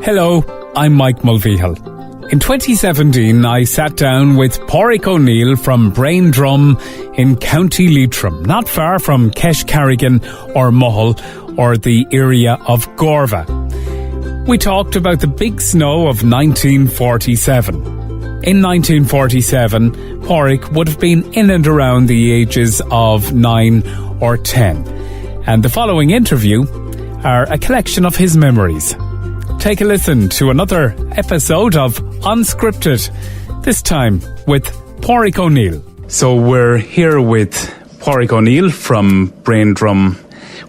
Hello, I'm Mike Mulvihill. In 2017, I sat down with Padraig O Neill from Braindrum in County Leitrim, not far from Keshcarrigan or Mulvihill or the area of Gorva. We talked about the big snow of 1947. In 1947, Padraig would have been in and around the ages of 9 or 10. And the following interview are a collection of his memories. Take a listen to another episode of Unscripted, this time with Padraig O Neill. So we're here with Padraig O Neill from Braindrum,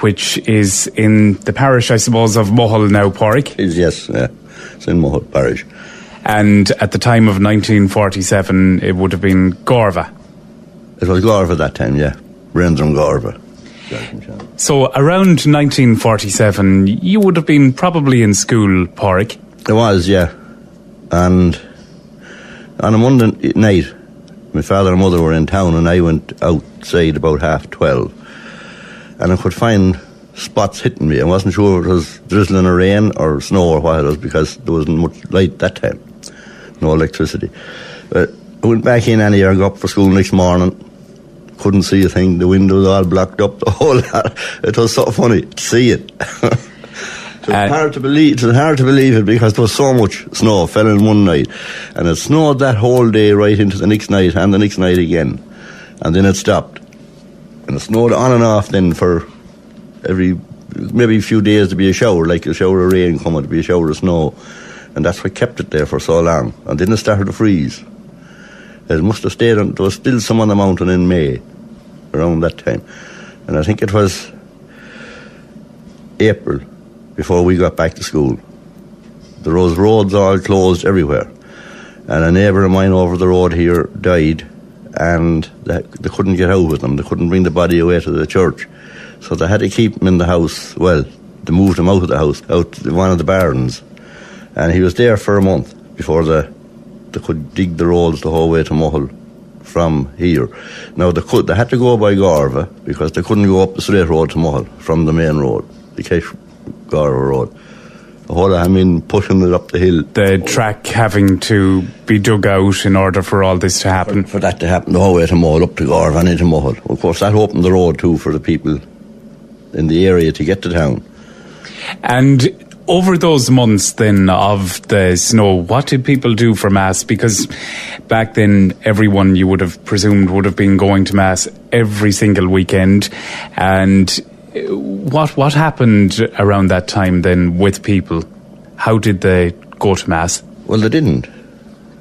which is in the parish, I suppose, of Mulvihill now, Padraig? Yes, yeah. It's in Mulvihill parish. And at the time of 1947, it would have been Gorva. It was Gorva that time, yeah. Braindrum Gorva. So around 1947, you would have been probably in school, Padraig. It was, yeah. And on a Monday night, my father and mother were in town and I went outside about 12:30. And I could find spots hitting me. I wasn't sure if it was drizzling or rain or snow or what it was because there wasn't much light that time. No electricity. But I went back in anyway and got up for school next morning. Couldn't see a thing. The windows all blocked up. The whole lot. It was so funny to see it. It was hard to believe. It was hard to believe it because there was so much snow fell in one night, and it snowed that whole day right into the next night and the next night again, and then it stopped, and it snowed on and off then for maybe a few days to be a shower, like a shower of rain coming to be a shower of snow, and that's what kept it there for so long, and then it started to freeze. It must have stayed on. There was still some on the mountain in May, around that time. And I think it was April before we got back to school. There was roads all closed everywhere. And a neighbour of mine over the road here died, and they couldn't get out with him. They couldn't bring the body away to the church. So they had to keep him in the house. Well, they moved him out of the house, out to one of the barns. And he was there for a month before they could dig the roads the whole way to Mulvihill from here. Now they had to go by Gorva because they couldn't go up the straight road to Mulvihill from the main road, the Gorva road. The whole pushing it up the hill. The track having to be dug out in order for all this to happen. For that to happen the whole way to Mulvihill, up to Gorva and into Mulvihill. Of course, that opened the road too for the people in the area to get to town. And over those months then of the snow, what did people do for Mass? Because back then everyone, you would have presumed, would have been going to Mass every single weekend. And what happened around that time then with people? How did they go to Mass? Well, they didn't.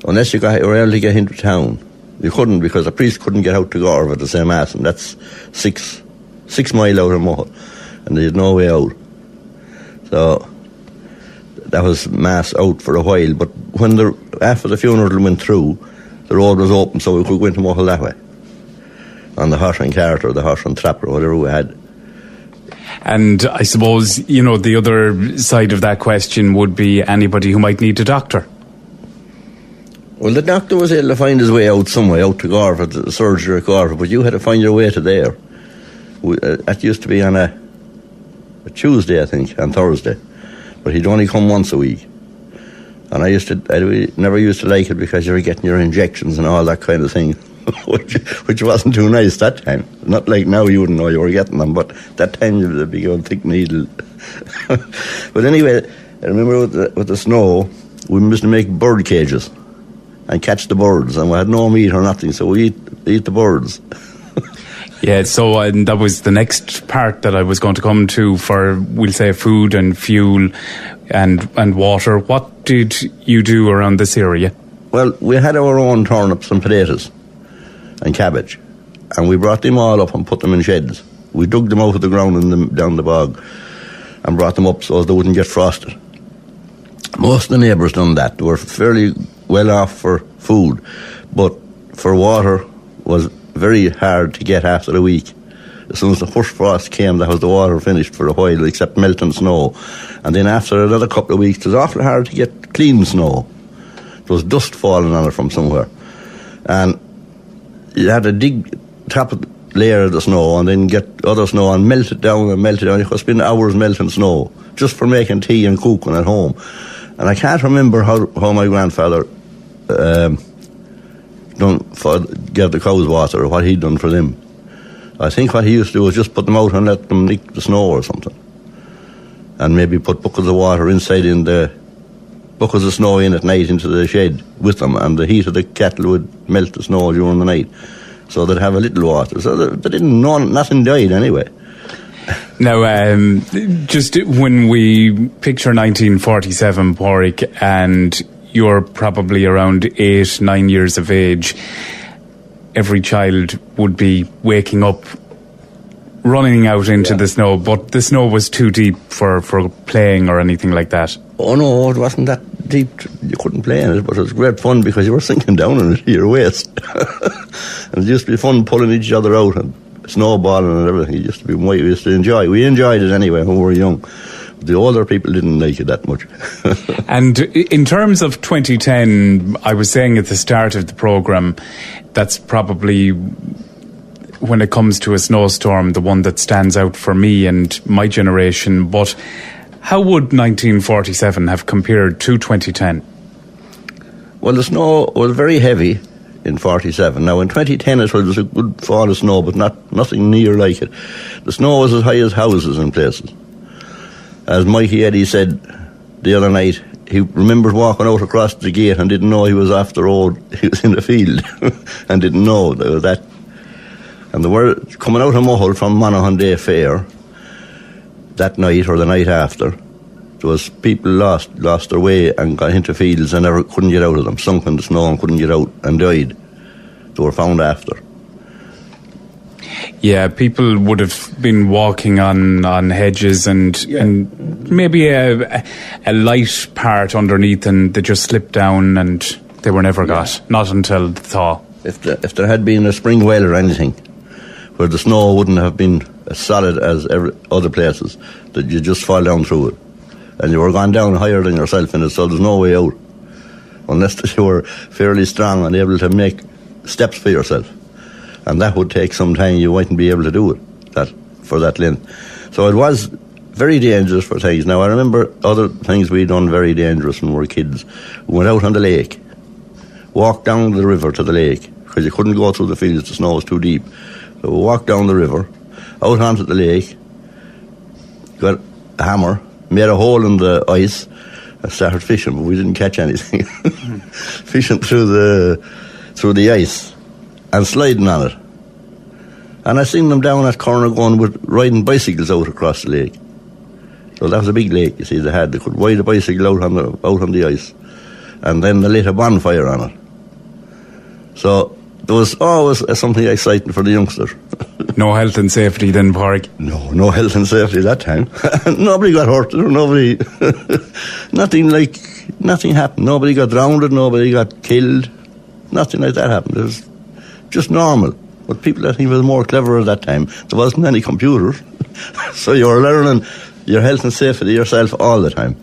Unless you were able to get into town. You couldn't because the priest couldn't get out to Gorva to say Mass, and that's 6 mile out of Mulvihill. And they had no way out. So that was Mass out for a while, but when after the funeral went through, the road was open so we could go into Mulvihill that way, on the horse and cart or the horse and trap or whatever we had. And I suppose, the other side of that question would be anybody who might need a doctor. Well, the doctor was able to find his way out some way, out to Gorva, the surgery at Gorva, but you had to find your way to there. That used to be on a Tuesday, I think, and Thursday. But he'd only come once a week. And I never used to like it because you were getting your injections and all that kind of thing, which wasn't too nice that time. Not like now you wouldn't know you were getting them, but that time you had a big old thick needle. But anyway, I remember with the snow, we used to make bird cages and catch the birds, and we had no meat or nothing, so we eat the birds. Yeah, so that was the next part that I was going to come to for, we'll say, food and fuel and water. What did you do around this area? Well, we had our own turnips and potatoes and cabbage, and we brought them all up and put them in sheds. We dug them out of the ground and down the bog and brought them up so they wouldn't get frosted. Most of the neighbours done that. They were fairly well off for food, but for water was very hard to get after a week. As soon as the first frost came, that was the water finished for a while, except melting snow. And then after another couple of weeks, it was awfully hard to get clean snow. There was dust falling on it from somewhere. And you had to dig top of the layer of the snow and then get other snow and melt it down and melt it down. You could spend hours melting snow just for making tea and cooking at home. And I can't remember how my grandfather gave the cows water, or what he'd done for them. I think what he used to do was just put them out and let them lick the snow or something. And maybe put buckets of water in the buckets of snow in at night into the shed with them, and the heat of the kettle would melt the snow during the night. So they'd have a little water. So they didn't know, nothing died anyway. Now, just when we picture 1947, Padraig, and you're probably around 8-9 years of age, every child would be waking up, running out into the snow, but the snow was too deep for playing or anything like that. Oh no, it wasn't that deep. You couldn't play in it, but it was great fun because you were sinking down in it to your waist. And it used to be fun pulling each other out and snowballing and everything. It used to be we used to enjoy. We enjoyed it anyway when we were young. The older people didn't like it that much. And in terms of 2010, I was saying at the start of the programme, that's probably, when it comes to a snowstorm, the one that stands out for me and my generation. But how would 1947 have compared to 2010? Well, the snow was very heavy in 47. Now, in 2010 it was a good fall of snow, but nothing near like it. The snow was as high as houses in places. As Mikey Eddie said the other night, he remembers walking out across the gate and didn't know he was off the road. He was in the field and didn't know there was that. And they were coming out of Mulvihill from Monaghan Day Fair that night or the night after. There was people lost their way and got into fields and never couldn't get out of them, sunk in the snow and couldn't get out and died. They were found after. Yeah, people would have been walking on hedges and maybe a light part underneath, and they just slipped down and they were never got, not until the thaw. If there had been a spring well or anything, where the snow wouldn't have been as solid as other places, that you just fall down through it. And you were gone down higher than yourself in it, so there's no way out. Unless you were fairly strong and able to make steps for yourself. And that would take some time. You mightn't be able to do it for that length. So it was very dangerous for things. Now, I remember other things we'd done very dangerous when we were kids. We went out on the lake, walked down the river to the lake, because you couldn't go through the fields, the snow was too deep. So we walked down the river, out onto the lake, got a hammer, made a hole in the ice, and started fishing, but we didn't catch anything. Fishing through the ice and sliding on it. And I seen them down at corner going with riding bicycles out across the lake. So that was a big lake, you see, they could ride a bicycle out on the ice. And then they lit a bonfire on it. So there was always something exciting for the youngsters. No health and safety then, Padraig? No health and safety that time. Nobody got hurt, nobody, nothing happened. Nobody got drowned, nobody got killed. Nothing like that happened. It was just normal. But people, I think, were more clever at that time. There wasn't any computers. So you were learning your health and safety yourself all the time.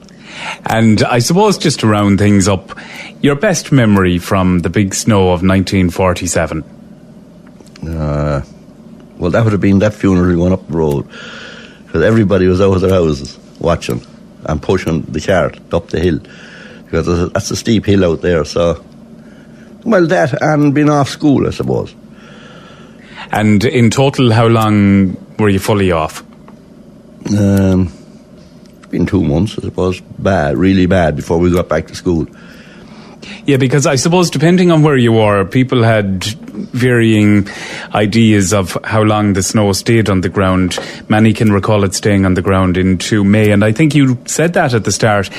And I suppose, just to round things up, your best memory from the big snow of 1947? Well, that would have been that funeral going up the road. Because everybody was out of their houses watching and pushing the cart up the hill. Because that's a steep hill out there, so... Well, that and being off school, I suppose. And in total, how long were you fully off? It's been 2 months, I suppose. Really bad, before we got back to school. Yeah, because I suppose depending on where you were, people had varying ideas of how long the snow stayed on the ground. Many can recall it staying on the ground into May, and I think you said that at the start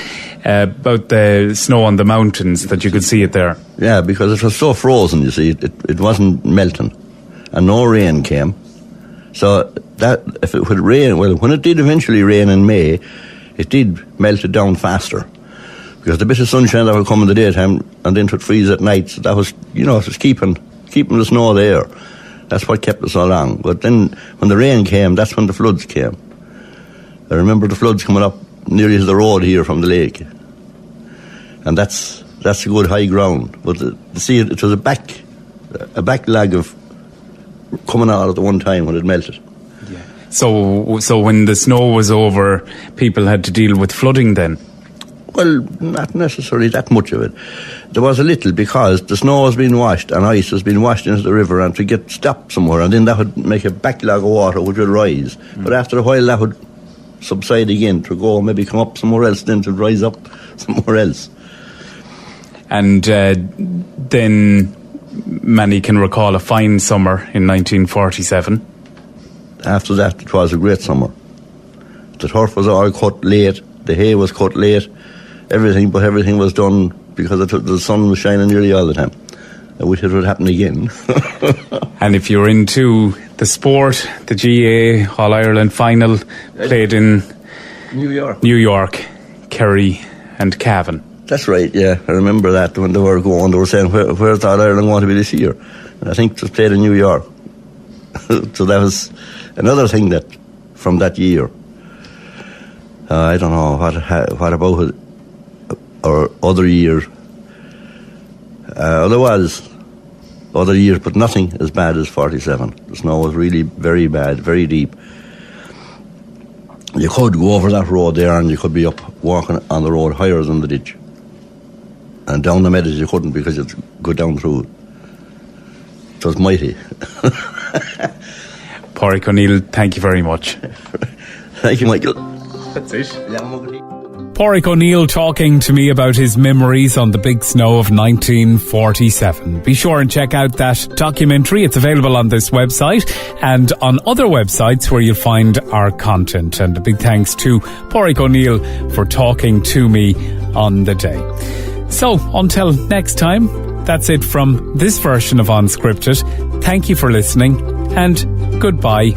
about the snow on the mountains, that you could see it there. Yeah, because it was so frozen, you see, it wasn't melting, and no rain came. So that if it would rain, well, when it did eventually rain in May, it did melt it down faster. Because the bit of sunshine that would come in the daytime and then it would freeze at night, so that was, it was keeping the snow there. That's what kept it so long. But then when the rain came, that's when the floods came. I remember the floods coming up nearly to the road here from the lake. And that's a good high ground. But it was a back lag of coming out at the one time when it melted. Yeah. So when the snow was over, people had to deal with flooding then? Well, not necessarily that much of it. There was a little because the snow has been washed and ice has been washed into the river, and to get stopped somewhere, and then that would make a backlog of water which would rise. But after a while that would subside again to go maybe come up somewhere else, then to rise up somewhere else. And then many can recall a fine summer in 1947. After that it was a great summer. The turf was all cut late, the hay was cut late, everything was done because the sun was shining nearly all the time. I wish it would happen again. And if you're into the sport, the GA All-Ireland final played in New York, Kerry and Cavan. That's right, yeah. I remember that when they were saying, where's All-Ireland going to be this year? And I think it was played in New York. So that was another thing that, from that year, I don't know, what about it, or other years. There was other years, but nothing as bad as 47. The snow was really very bad, very deep. You could go over that road there and you could be up walking on the road higher than the ditch. And down the meadows you couldn't because you'd go down through it. It was mighty. Padraig O Neill, thank you very much. Thank you, Michael. That's it. Padraig O Neill talking to me about his memories on the big snow of 1947. Be sure and check out that documentary. It's available on this website and on other websites where you'll find our content. And a big thanks to Padraig O Neill for talking to me on the day. So, until next time, that's it from this version of Unscripted. Thank you for listening and goodbye